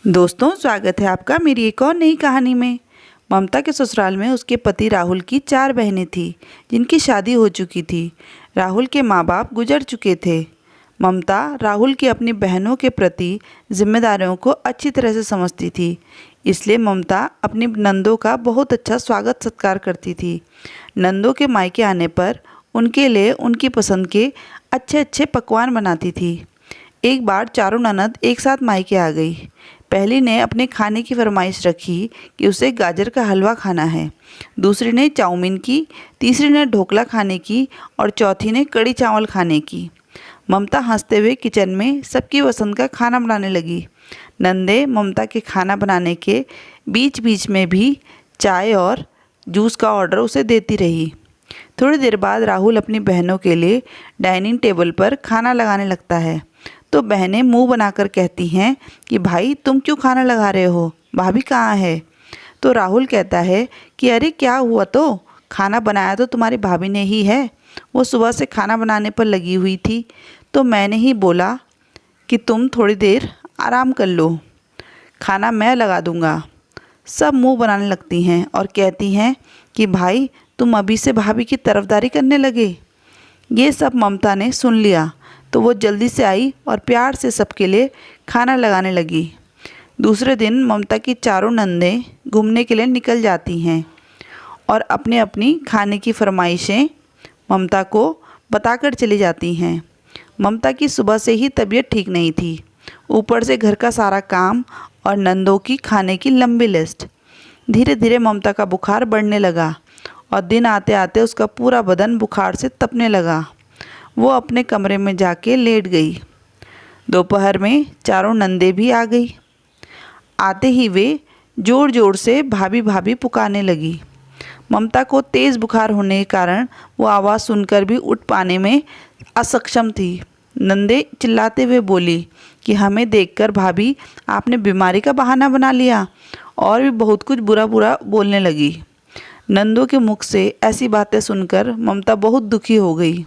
दोस्तों, स्वागत है आपका मेरी एक और नई कहानी में। ममता के ससुराल में उसके पति राहुल की 4 बहनें थीं जिनकी शादी हो चुकी थी। राहुल के माँ बाप गुजर चुके थे। ममता राहुल की अपनी बहनों के प्रति जिम्मेदारियों को अच्छी तरह से समझती थी, इसलिए ममता अपनी नंदों का बहुत अच्छा स्वागत सत्कार करती थी। नंदों के मायके आने पर उनके लिए उनकी पसंद के अच्छे अच्छे पकवान बनाती थी। एक बार चारों ननद एक साथ मायके आ गई। पहली ने अपने खाने की फरमाइश रखी कि उसे गाजर का हलवा खाना है, दूसरी ने चाउमीन की, तीसरी ने ढोकला खाने की और चौथी ने कड़ी चावल खाने की। ममता हंसते हुए किचन में सबकी पसंद का खाना बनाने लगी। नंदे ममता के खाना बनाने के बीच बीच में भी चाय और जूस का ऑर्डर उसे देती रही। थोड़ी देर बाद राहुल अपनी बहनों के लिए डाइनिंग टेबल पर खाना लगाने लगता है तो बहनें मुंह बनाकर कहती हैं कि भाई तुम क्यों खाना लगा रहे हो, भाभी कहाँ है। तो राहुल कहता है कि अरे क्या हुआ, तो खाना बनाया तो तुम्हारी भाभी ने ही है, वो सुबह से खाना बनाने पर लगी हुई थी तो मैंने ही बोला कि तुम थोड़ी देर आराम कर लो, खाना मैं लगा दूंगा। सब मुंह बनाने लगती हैं और कहती हैं कि भाई तुम अभी से भाभी की तरफदारी करने लगे। ये सब ममता ने सुन लिया तो वो जल्दी से आई और प्यार से सबके लिए खाना लगाने लगी। दूसरे दिन ममता की चारों नंदें घूमने के लिए निकल जाती हैं और अपने अपनी खाने की फरमाइशें ममता को बताकर चली जाती हैं। ममता की सुबह से ही तबीयत ठीक नहीं थी, ऊपर से घर का सारा काम और नंदों की खाने की लंबी लिस्ट। धीरे धीरे ममता का बुखार बढ़ने लगा और दिन आते आते उसका पूरा बदन बुखार से तपने लगा। वो अपने कमरे में जाके लेट गई। दोपहर में चारों नंदे भी आ गई। आते ही वे ज़ोर ज़ोर से भाभी भाभी पुकारने लगी। ममता को तेज़ बुखार होने के कारण वो आवाज़ सुनकर भी उठ पाने में असक्षम थी। नंदे चिल्लाते हुए बोली कि हमें देखकर भाभी आपने बीमारी का बहाना बना लिया, और भी बहुत कुछ बुरा बुरा बोलने लगी। नंदों के मुख से ऐसी बातें सुनकर ममता बहुत दुखी हो गई।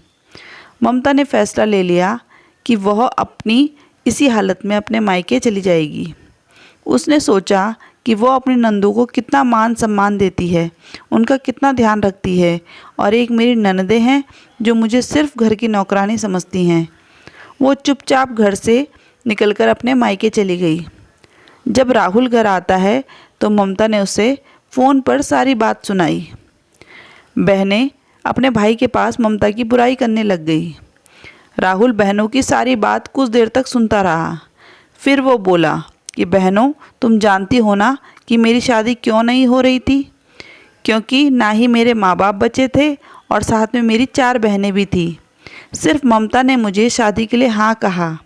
ममता ने फैसला ले लिया कि वह अपनी इसी हालत में अपने मायके चली जाएगी। उसने सोचा कि वह अपनी नंदों को कितना मान सम्मान देती है, उनका कितना ध्यान रखती है, और एक मेरी ननदें हैं जो मुझे सिर्फ घर की नौकरानी समझती हैं। वो चुपचाप घर से निकलकर अपने मायके चली गई। जब राहुल घर आता है तो ममता ने उसे फ़ोन पर सारी बात सुनाई। बहनें अपने भाई के पास ममता की बुराई करने लग गई। राहुल बहनों की सारी बात कुछ देर तक सुनता रहा। फिर वो बोला कि बहनों, तुम जानती हो ना कि मेरी शादी क्यों नहीं हो रही थी, क्योंकि ना ही मेरे माँ बाप बचे थे और साथ में मेरी 4 बहनें भी थी। सिर्फ ममता ने मुझे शादी के लिए हाँ कहा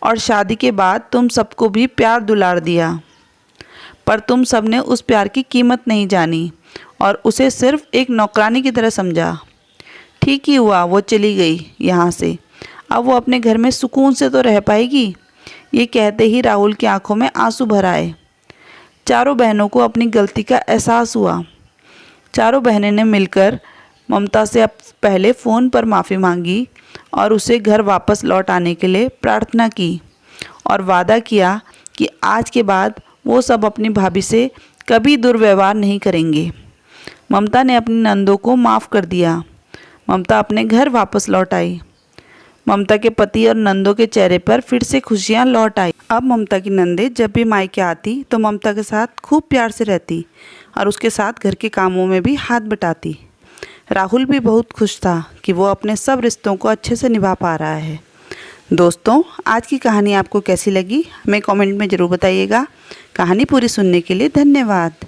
और शादी के बाद तुम सबको भी प्यार दुलार दिया, पर तुम सबने उस प्यार की कीमत नहीं जानी और उसे सिर्फ एक नौकरानी की तरह समझा। ठीक ही हुआ वो चली गई यहाँ से, अब वो अपने घर में सुकून से तो रह पाएगी। ये कहते ही राहुल की आंखों में आंसू भर आए। चारों बहनों को अपनी गलती का एहसास हुआ। चारों बहनें ने मिलकर ममता से अब पहले फ़ोन पर माफ़ी मांगी और उसे घर वापस लौट आने के लिए प्रार्थना की और वादा किया कि आज के बाद वो सब अपनी भाभी से कभी दुर्व्यवहार नहीं करेंगे। ममता ने अपनी नंदों को माफ़ कर दिया। ममता अपने घर वापस लौट आई। ममता के पति और नंदों के चेहरे पर फिर से खुशियां लौट आई। अब ममता की नंदे जब भी मायके आती तो ममता के साथ खूब प्यार से रहती और उसके साथ घर के कामों में भी हाथ बटाती। राहुल भी बहुत खुश था कि वो अपने सब रिश्तों को अच्छे से निभा पा रहा है। दोस्तों, आज की कहानी आपको कैसी लगी हमें कमेंट में ज़रूर बताइएगा। कहानी पूरी सुनने के लिए धन्यवाद।